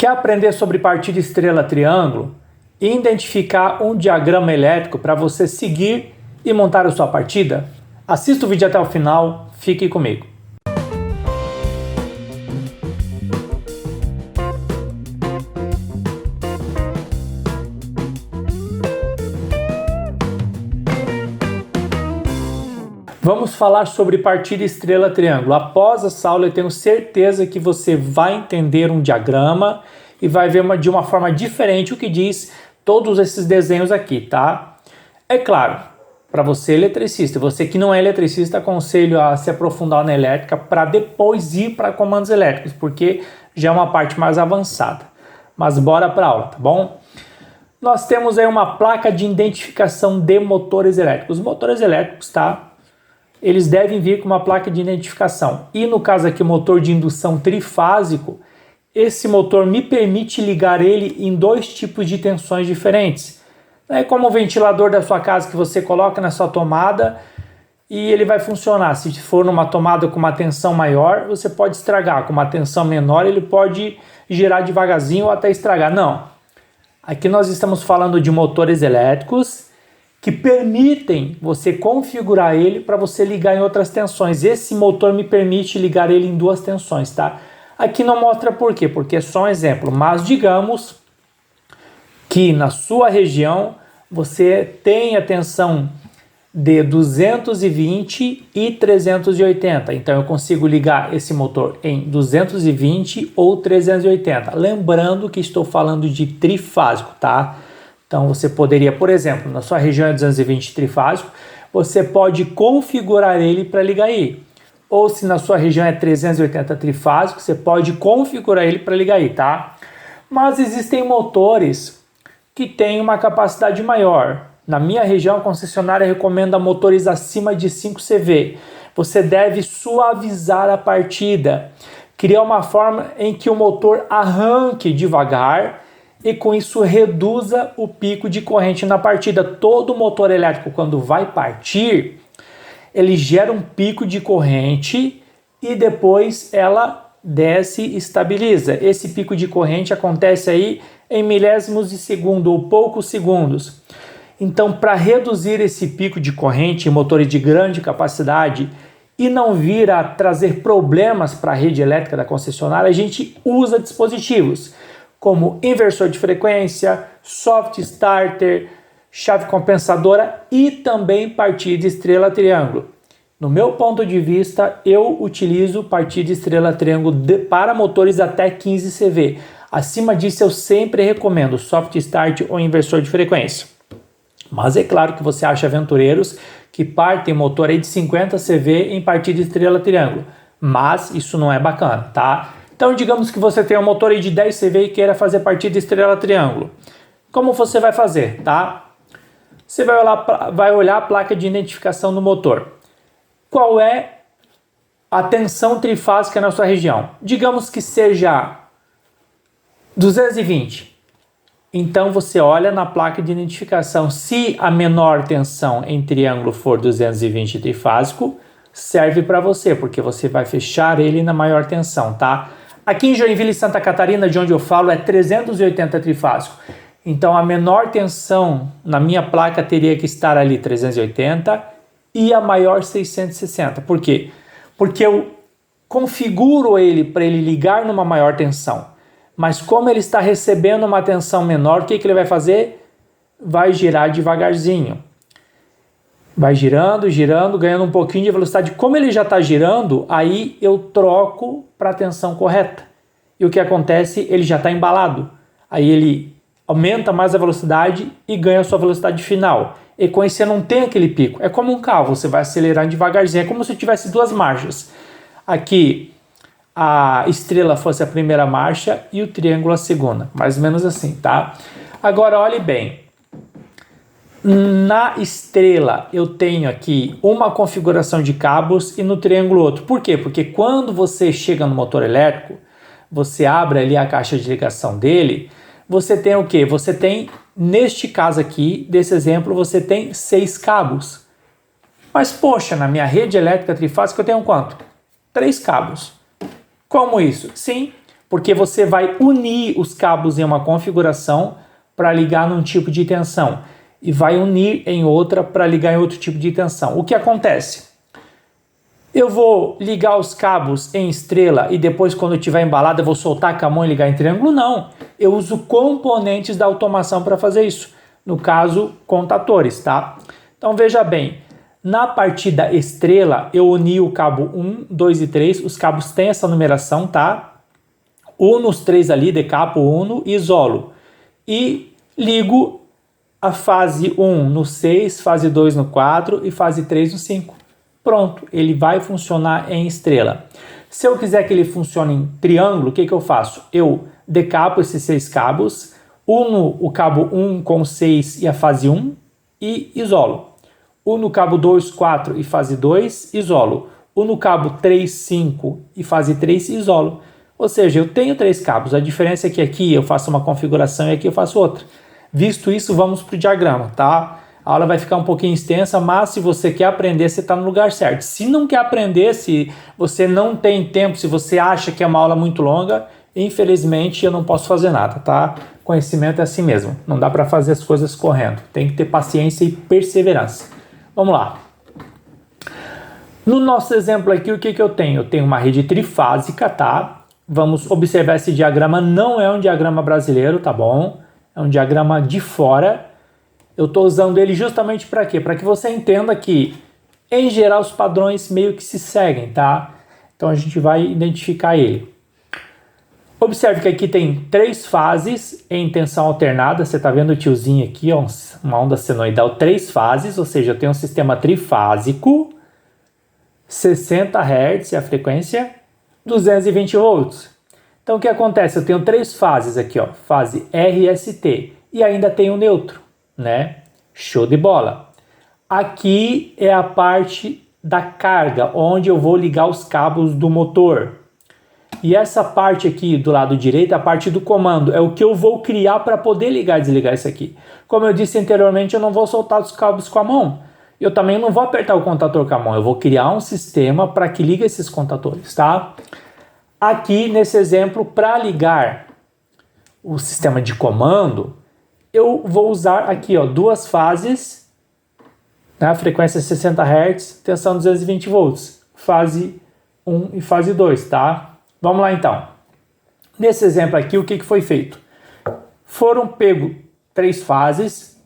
Quer aprender sobre partida estrela triângulo e identificar um diagrama elétrico para você seguir e montar a sua partida? Assista o vídeo até o final, fique comigo. Vamos falar sobre partida estrela triângulo. Após essa aula, eu tenho certeza que você vai entender um diagrama e vai ver de uma forma diferente o que diz todos esses desenhos aqui, tá? É claro, para você eletricista, você que não é eletricista, aconselho a se aprofundar na elétrica para depois ir para comandos elétricos, porque já é uma parte mais avançada. Mas bora para a aula, tá bom? Nós temos aí uma placa de identificação de motores elétricos. Os motores elétricos, tá? Eles devem vir com uma placa de identificação. E no caso aqui, motor de indução trifásico, esse motor me permite ligar ele em dois tipos de tensões diferentes. É como o ventilador da sua casa que você coloca na sua tomada e ele vai funcionar. Se for numa tomada com uma tensão maior, você pode estragar. Com uma tensão menor, ele pode girar devagarzinho ou até estragar. Não. Aqui nós estamos falando de motores elétricos que permitem você configurar ele para você ligar em outras tensões. Esse motor me permite ligar ele em duas tensões, tá? Aqui não mostra por quê, porque é só um exemplo, mas digamos que na sua região você tem a tensão de 220 e 380, então eu consigo ligar esse motor em 220 ou 380, lembrando que estou falando de trifásico, tá? Então você poderia, por exemplo, na sua região é 220 trifásico, você pode configurar ele para ligar aí. Ou se na sua região é 380 trifásico, você pode configurar ele para ligar aí, tá? Mas existem motores que têm uma capacidade maior. Na minha região, a concessionária recomenda motores acima de 5 CV. Você deve suavizar a partida, criar uma forma em que o motor arranque devagar e com isso reduza o pico de corrente na partida. Todo motor elétrico, quando vai partir, ele gera um pico de corrente e depois ela desce e estabiliza. Esse pico de corrente acontece aí em milésimos de segundo ou poucos segundos. Então, para reduzir esse pico de corrente em motores de grande capacidade e não vir a trazer problemas para a rede elétrica da concessionária, a gente usa dispositivos como inversor de frequência, soft starter, chave compensadora e também partida estrela triângulo. No meu ponto de vista, eu utilizo partida estrela triângulo para motores até 15 CV. Acima disso, eu sempre recomendo soft start ou inversor de frequência. Mas é claro que você acha aventureiros que partem motor aí de 50 CV em partida estrela triângulo. Mas isso não é bacana, tá? Então, digamos que você tem um motor aí de 10 CV e queira fazer partida estrela triângulo. Como você vai fazer, tá? Você vai olhar a placa de identificação do motor. Qual é a tensão trifásica na sua região? Digamos que seja 220. Então, você olha na placa de identificação. Se a menor tensão em triângulo for 220 trifásico, serve para você, porque você vai fechar ele na maior tensão, tá? Aqui em Joinville, Santa Catarina, de onde eu falo, é 380 trifásico. Então, a menor tensão na minha placa teria que estar ali 380 e a maior 660. Por quê? Porque eu configuro ele para ele ligar numa maior tensão. Mas como ele está recebendo uma tensão menor, o que ele vai fazer? Vai girar devagarzinho. Vai girando, girando, ganhando um pouquinho de velocidade. Como ele já está girando, aí eu troco para a tensão correta. E o que acontece? Ele já está embalado. Aí ele aumenta mais a velocidade e ganha a sua velocidade final. E com isso você não tem aquele pico. É como um carro, você vai acelerar devagarzinho. É como se tivesse duas marchas. Aqui a estrela fosse a primeira marcha e o triângulo a segunda. Mais ou menos assim, tá? Agora olhe bem. Na estrela eu tenho aqui uma configuração de cabos e no triângulo outro. Por quê? Porque quando você chega no motor elétrico, você abre ali a caixa de ligação dele, você tem o quê? Você tem, neste caso aqui, desse exemplo, você tem 6 cabos. Mas poxa, na minha rede elétrica trifásica eu tenho quanto? 3 cabos. Como isso? Sim, Porque você vai unir os cabos em uma configuração para ligar num tipo de tensão e vai unir em outra para ligar em outro tipo de tensão. O que acontece? Eu vou ligar os cabos em estrela e depois, quando eu estiver embalado, eu vou soltar com a mão e ligar em triângulo? Não. Eu uso componentes da automação para fazer isso. No caso, contatores, tá? Então veja bem, na partida estrela, eu uni o cabo 1, 2 e 3. Os cabos têm essa numeração, tá? Uno os 3 ali, decapo, uno e isolo. E ligo a fase 1 no 6, fase 2 no 4 e fase 3 no 5. Pronto, ele vai funcionar em estrela. Se eu quiser que ele funcione em triângulo, o que eu faço? Eu decapo esses 6 cabos, uno o cabo 1 com 6 e a fase 1 e isolo. Uno o cabo 2, 4 e fase 2, isolo. Uno o cabo 3, 5 e fase 3, isolo. Ou seja, eu tenho 3 cabos, a diferença é que aqui eu faço uma configuração e aqui eu faço outra. Visto isso, vamos para o diagrama, tá? A aula vai ficar um pouquinho extensa, mas se você quer aprender, você está no lugar certo. Se não quer aprender, se você não tem tempo, se você acha que é uma aula muito longa, infelizmente eu não posso fazer nada, tá? Conhecimento é assim mesmo, não dá para fazer as coisas correndo. Tem que ter paciência e perseverança. Vamos lá. No nosso exemplo aqui, o que eu tenho? Eu tenho uma rede trifásica, tá? Vamos observar esse diagrama, não é um diagrama brasileiro, tá bom? É um diagrama de fora. Eu estou usando ele justamente para quê? Para que você entenda que, em geral, os padrões meio que se seguem, tá? Então a gente vai identificar ele. Observe que aqui tem 3 fases em tensão alternada. Você está vendo o tiozinho aqui, ó, uma onda senoidal, 3 fases, ou seja, eu tenho um sistema trifásico, 60 Hz é a frequência, 220 volts. Então o que acontece? Eu tenho 3 fases aqui, ó, fase RST, e ainda tenho neutro, né? Show de bola. Aqui é a parte da carga, onde eu vou ligar os cabos do motor. E essa parte aqui do lado direito é a parte do comando, é o que eu vou criar para poder ligar e desligar isso aqui. Como eu disse anteriormente, eu não vou soltar os cabos com a mão. Eu também não vou apertar o contator com a mão, eu vou criar um sistema para que ligue esses contatores, tá? Aqui nesse exemplo, para ligar o sistema de comando, eu vou usar aqui, ó, 2 fases, né, frequência 60 Hz, tensão 220 volts, fase 1 e fase 2, tá? Vamos lá então. Nesse exemplo aqui, o que foi feito? Foram pego 3 fases,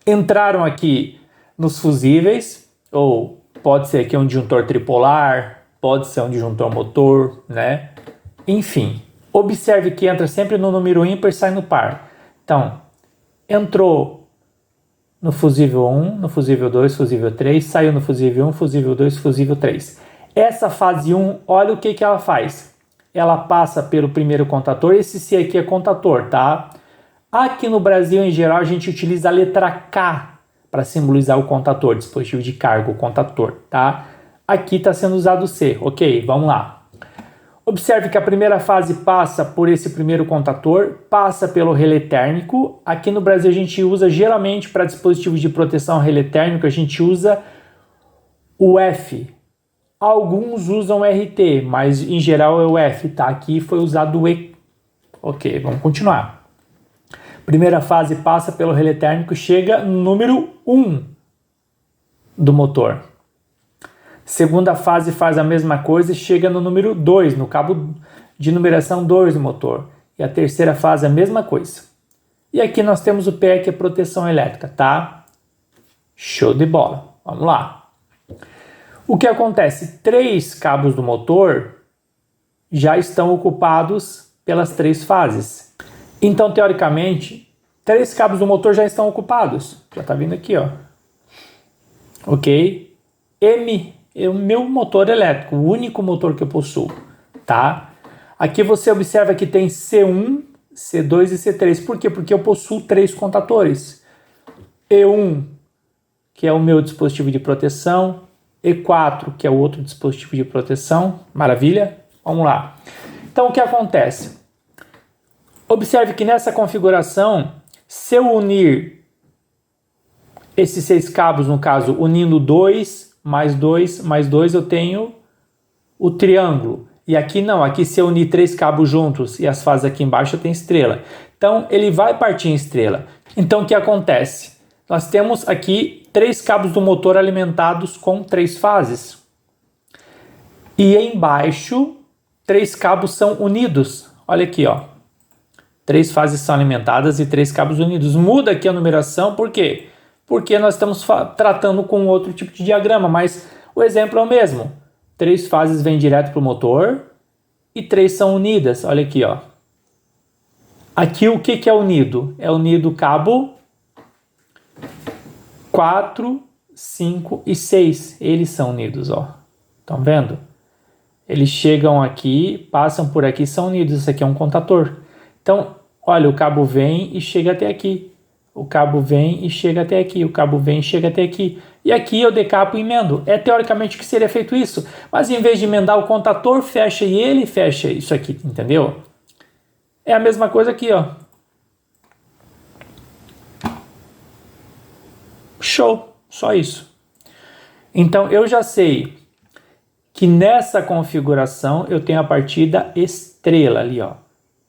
entraram aqui nos fusíveis, ou pode ser aqui um disjuntor tripolar, pode ser um disjuntor motor, né? Enfim, observe que entra sempre no número ímpar e sai no par. Então, entrou no fusível 1, no fusível 2, fusível 3, saiu no fusível 1, fusível 2, fusível 3. Essa fase 1, olha o que ela faz. Ela passa pelo primeiro contator, esse C aqui é contator, tá? Aqui no Brasil, em geral, a gente utiliza a letra K para simbolizar o contator, dispositivo de carga, o contator, tá? Aqui está sendo usado o C, ok? Vamos lá. Observe que a primeira fase passa por esse primeiro contator, passa pelo relé térmico. Aqui no Brasil a gente usa, geralmente para dispositivos de proteção relé térmico, a gente usa o F. Alguns usam RT, mas em geral é o F, tá? Aqui foi usado o E. Ok, vamos continuar. Primeira fase passa pelo relé térmico, chega no número 1 do motor. Segunda fase faz a mesma coisa e chega no número 2, no cabo de numeração 2 do motor. E a terceira fase a mesma coisa. E aqui nós temos o PE, que é proteção elétrica, tá? Show de bola. Vamos lá. O que acontece? 3 cabos do motor já estão ocupados pelas 3 fases. Então, teoricamente, 3 cabos do motor já estão ocupados. Já está vindo aqui, ó. Ok? M é o meu motor elétrico, o único motor que eu possuo, tá? Aqui você observa que tem C1, C2 e C3. Por quê? Porque eu possuo 3 contatores. E1, que é o meu dispositivo de proteção. E4, que é o outro dispositivo de proteção. Maravilha? Vamos lá. Então, o que acontece? Observe que nessa configuração, se eu unir esses 6 cabos, no caso, unindo 2, mais 2, mais 2, eu tenho o triângulo. E aqui não, aqui se eu unir 3 cabos juntos e as fases aqui embaixo tem estrela. Então ele vai partir em estrela. Então o que acontece? Nós temos aqui 3 cabos do motor alimentados com 3 fases. E embaixo 3 cabos são unidos. Olha aqui, ó. 3 fases são alimentadas e 3 cabos unidos. Muda aqui a numeração, por quê? Porque nós estamos tratando com outro tipo de diagrama, mas o exemplo é o mesmo. 3 fases vêm direto para o motor e 3 são unidas. Olha aqui, ó. Aqui o que é unido? É unido o cabo 4, 5 e 6. Eles são unidos, ó. Estão vendo? Eles chegam aqui, passam por aqui, são unidos. Isso aqui é um contator. Então, olha, o cabo vem e chega até aqui. O cabo vem e chega até aqui. O cabo vem e chega até aqui. E aqui eu decapo e emendo. É teoricamente que seria feito isso. Mas em vez de emendar, o contator fecha e ele fecha isso aqui, entendeu? É a mesma coisa aqui, ó. Show! Só isso. Então eu já sei que nessa configuração eu tenho a partida estrela ali, ó.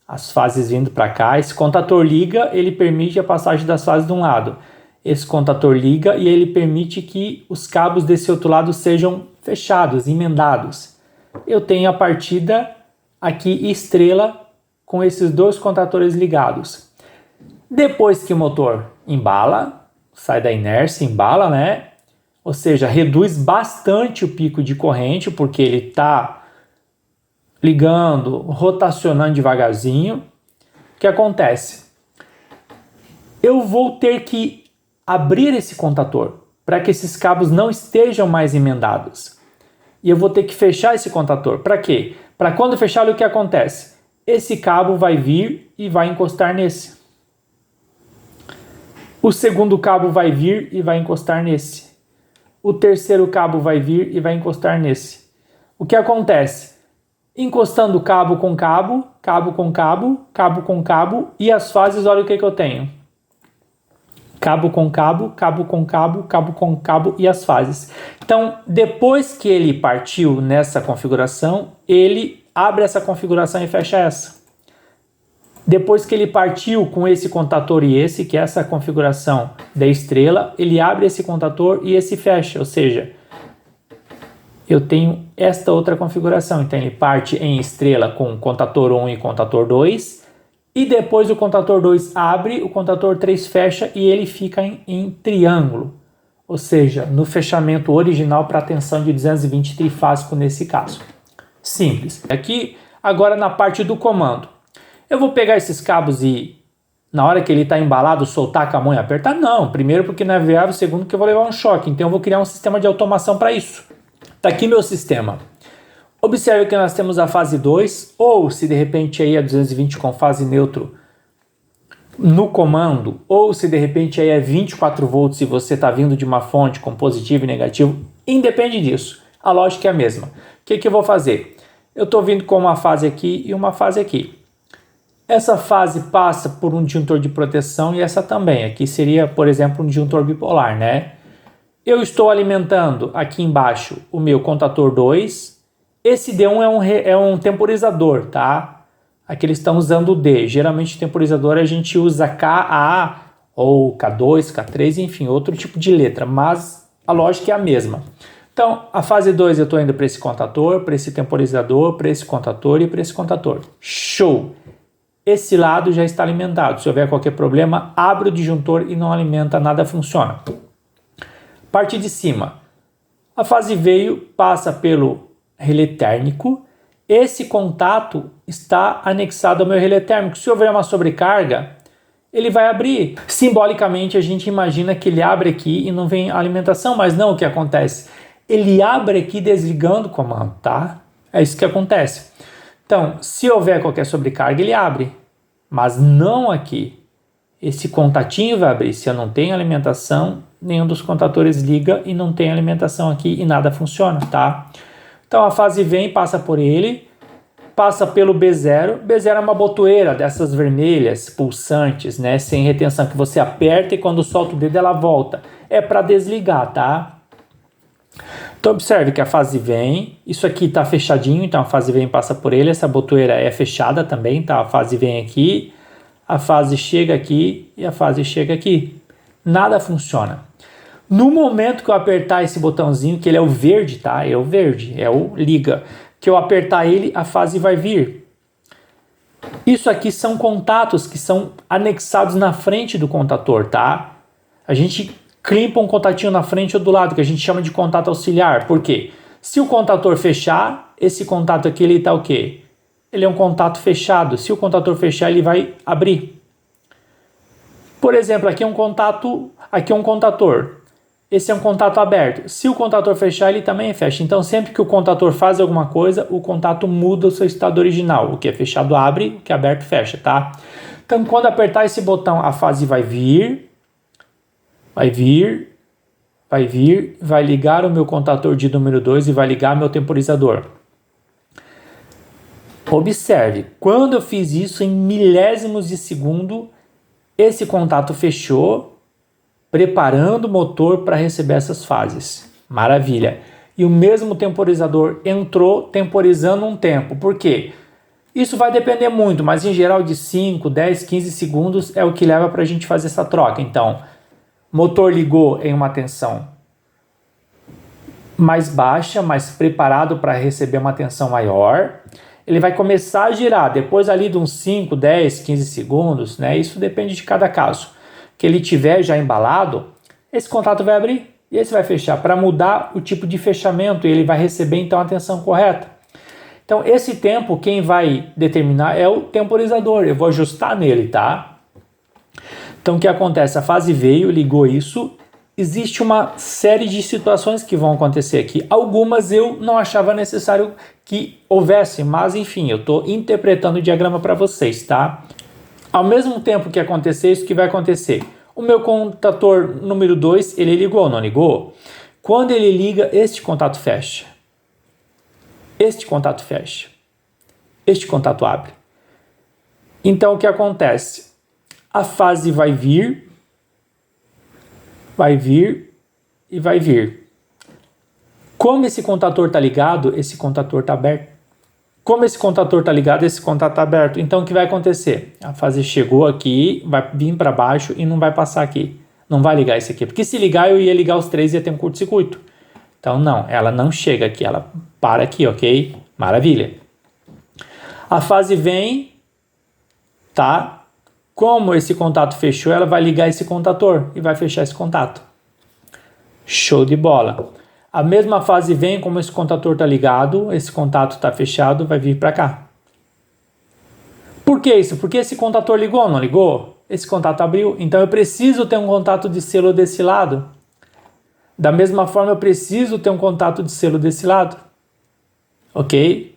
As fases vindo para cá. Esse contator liga, ele permite a passagem das fases de um lado. Esse contator liga e ele permite que os cabos desse outro lado sejam fechados, emendados. Eu tenho a partida aqui estrela com esses 2 contatores ligados. Depois que o motor embala, sai da inércia, embala, né? Ou seja, reduz bastante o pico de corrente, porque ele está ligando, rotacionando devagarzinho. O que acontece? Eu vou ter que abrir esse contator para que esses cabos não estejam mais emendados. E eu vou ter que fechar esse contator. Para quê? Para quando fechar, olha o que acontece. Esse cabo vai vir e vai encostar nesse. O segundo cabo vai vir e vai encostar nesse. O terceiro cabo vai vir e vai encostar nesse. O que acontece? Encostando cabo com cabo, cabo com cabo, cabo com cabo, e as fases, olha o que eu tenho. Cabo com cabo, cabo com cabo, cabo com cabo e as fases. Então, depois que ele partiu nessa configuração, ele abre essa configuração e fecha essa. Depois que ele partiu com esse contator e esse, que é essa configuração da estrela, ele abre esse contator e esse fecha, ou seja, eu tenho esta outra configuração. Então ele parte em estrela com contator 1 e contator 2, e depois o contator 2 abre, o contator 3 fecha e ele fica em triângulo, ou seja, no fechamento original para tensão de 220 trifásico nesse caso. Simples. Aqui, agora na parte do comando. Eu vou pegar esses cabos e, na hora que ele está embalado, soltar com a mão e apertar? Não. Primeiro porque não é viável, segundo que eu vou levar um choque. Então eu vou criar um sistema de automação para isso. Está aqui meu sistema. Observe que nós temos a fase 2, ou se de repente aí é 220 com fase neutro no comando, ou se de repente aí é 24 volts e você está vindo de uma fonte com positivo e negativo, independe disso. A lógica é a mesma. O que eu vou fazer? Eu estou vindo com uma fase aqui e uma fase aqui. Essa fase passa por um disjuntor de proteção e essa também. Aqui seria, por exemplo, um disjuntor bipolar, né? Eu estou alimentando aqui embaixo o meu contator 2. Esse D1 é um temporizador, tá? Aqui eles estão usando o D. Geralmente temporizador a gente usa KA ou K2, K3, enfim, outro tipo de letra. Mas a lógica é a mesma. Então, a fase 2 eu estou indo para esse contator, para esse temporizador, para esse contator e para esse contator. Show! Esse lado já está alimentado. Se houver qualquer problema, abre o disjuntor e não alimenta, nada funciona. Parte de cima. A fase veio, passa pelo relé térmico. Esse contato está anexado ao meu relé térmico. Se houver uma sobrecarga, ele vai abrir. Simbolicamente, a gente imagina que ele abre aqui e não vem alimentação, mas não o que acontece. Ele abre aqui desligando o comando, tá? É isso que acontece. Então, se houver qualquer sobrecarga, ele abre, mas não aqui. Esse contatinho vai abrir. Se eu não tenho alimentação, nenhum dos contatores liga e não tem alimentação aqui e nada funciona, tá? Então a fase vem, passa por ele, passa pelo B0. B0 é uma botoeira dessas vermelhas, pulsantes, né? Sem retenção, que você aperta e quando solta o dedo ela volta. É para desligar, tá? Então observe que a fase vem, isso aqui está fechadinho, então a fase vem e passa por ele, essa botoeira é fechada também, tá? A fase vem aqui, a fase chega aqui e a fase chega aqui. Nada funciona. No momento que eu apertar esse botãozinho, que ele é o verde, tá? É o verde, é o liga. Que eu apertar ele, a fase vai vir. Isso aqui são contatos que são anexados na frente do contator, tá? A gente crimpa um contatinho na frente ou do lado, que a gente chama de contato auxiliar. Por quê? Se o contator fechar, esse contato aqui, ele tá o quê? Ele é um contato fechado. Se o contator fechar, ele vai abrir. Por exemplo, aqui é um contato, aqui é um contator. Esse é um contato aberto. Se o contator fechar, ele também fecha. Então, sempre que o contator faz alguma coisa, o contato muda o seu estado original. O que é fechado abre, o que é aberto fecha, tá? Então, quando apertar esse botão, a fase vai vir, vai vir, vai vir, vai ligar o meu contator de número 2 e vai ligar meu temporizador. Observe, quando eu fiz isso em milésimos de segundo, esse contato fechou, preparando o motor para receber essas fases. Maravilha. E o mesmo temporizador entrou temporizando um tempo. Por quê? Isso vai depender muito, mas em geral de 5, 10, 15 segundos é o que leva para a gente fazer essa troca. Então, motor ligou em uma tensão mais baixa, mas preparado para receber uma tensão maior. Ele vai começar a girar depois ali de uns 5, 10, 15 segundos, né? Isso depende de cada caso. Que ele tiver já embalado, esse contato vai abrir e esse vai fechar para mudar o tipo de fechamento e ele vai receber então a tensão correta. Então esse tempo quem vai determinar é o temporizador, eu vou ajustar nele, tá? Então o que acontece? A fase veio, ligou isso, existe uma série de situações que vão acontecer aqui. Algumas eu não achava necessário que houvesse, mas enfim, eu estou interpretando o diagrama para vocês, tá? Ao mesmo tempo que acontecer isso, o que vai acontecer? O meu contator número 2, ele ligou ou não ligou? Quando ele liga, este contato fecha. Este contato fecha. Este contato abre. Então, o que acontece? A fase vai vir e vai vir. Como esse contator está ligado, esse contator está aberto. Como esse contator está ligado, esse contato está aberto. Então, o que vai acontecer? A fase chegou aqui, vai vir para baixo e não vai passar aqui. Não vai ligar esse aqui. Porque se ligar, eu ia ligar os três e ia ter um curto-circuito. Então, não. Ela não chega aqui. Ela para aqui, ok? Maravilha. A fase vem, tá? Como esse contato fechou, ela vai ligar esse contator e vai fechar esse contato. Show de bola. A mesma fase vem, como esse contator está ligado, esse contato está fechado, vai vir para cá. Por que isso? Porque esse contator ligou ou não ligou? Esse contato abriu, então eu preciso ter um contato de selo desse lado. Da mesma forma, eu preciso ter um contato de selo desse lado. Ok?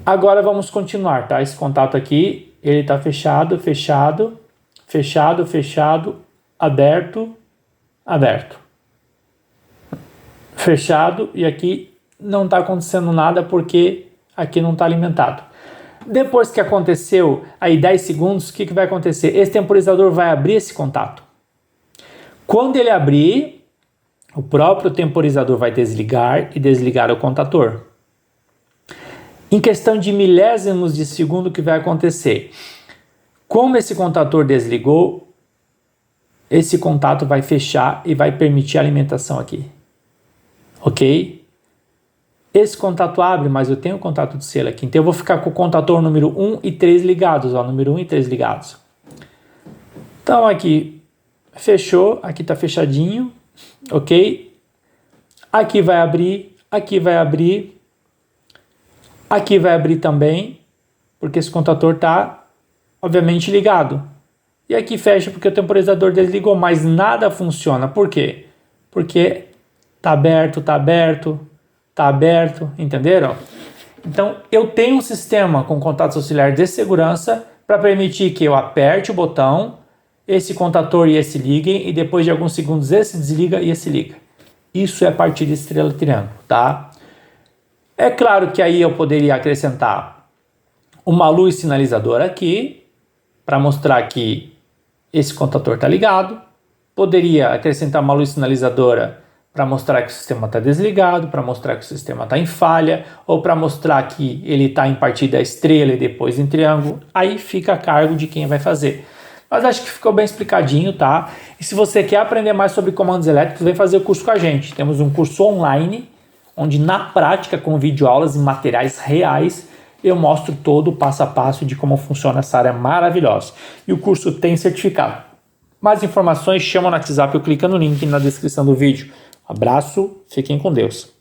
Agora vamos continuar, tá? Esse contato aqui, ele está fechado, fechado, fechado, fechado, aberto, aberto. Fechado e aqui não está acontecendo nada porque aqui não está alimentado. Depois que aconteceu aí 10 segundos, o que vai acontecer? Esse temporizador vai abrir esse contato. Quando ele abrir, o próprio temporizador vai desligar e desligar o contator. Em questão de milésimos de segundo, o que vai acontecer? Como esse contator desligou, esse contato vai fechar e vai permitir a alimentação aqui. Ok? Esse contato abre, mas eu tenho o contato de selo aqui. Então eu vou ficar com o contator número 1 e 3 ligados. Ó, número 1 e 3 ligados. Então aqui fechou, aqui está fechadinho. Ok? Aqui vai abrir, aqui vai abrir. Aqui vai abrir também, porque esse contator está, obviamente, ligado. E aqui fecha porque o temporizador desligou, mas nada funciona. Por quê? Porque tá aberto, tá aberto, tá aberto, entenderam? Então, eu tenho um sistema com contatos auxiliares de segurança para permitir que eu aperte o botão, esse contator e esse liguem, e depois de alguns segundos esse desliga e esse liga. Isso é partida estrela-triângulo, tá? É claro que aí eu poderia acrescentar uma luz sinalizadora aqui, para mostrar que esse contator está ligado. Poderia acrescentar uma luz sinalizadora para mostrar que o sistema está desligado, para mostrar que o sistema está em falha, ou para mostrar que ele está em partida estrela e depois em triângulo. Aí fica a cargo de quem vai fazer. Mas acho que ficou bem explicadinho, tá? E se você quer aprender mais sobre comandos elétricos, vem fazer o curso com a gente. Temos um curso online, onde na prática, com videoaulas e materiais reais, eu mostro todo o passo a passo de como funciona essa área maravilhosa. E o curso tem certificado. Mais informações, chama no WhatsApp ou clica no link na descrição do vídeo. Abraço, fiquem com Deus.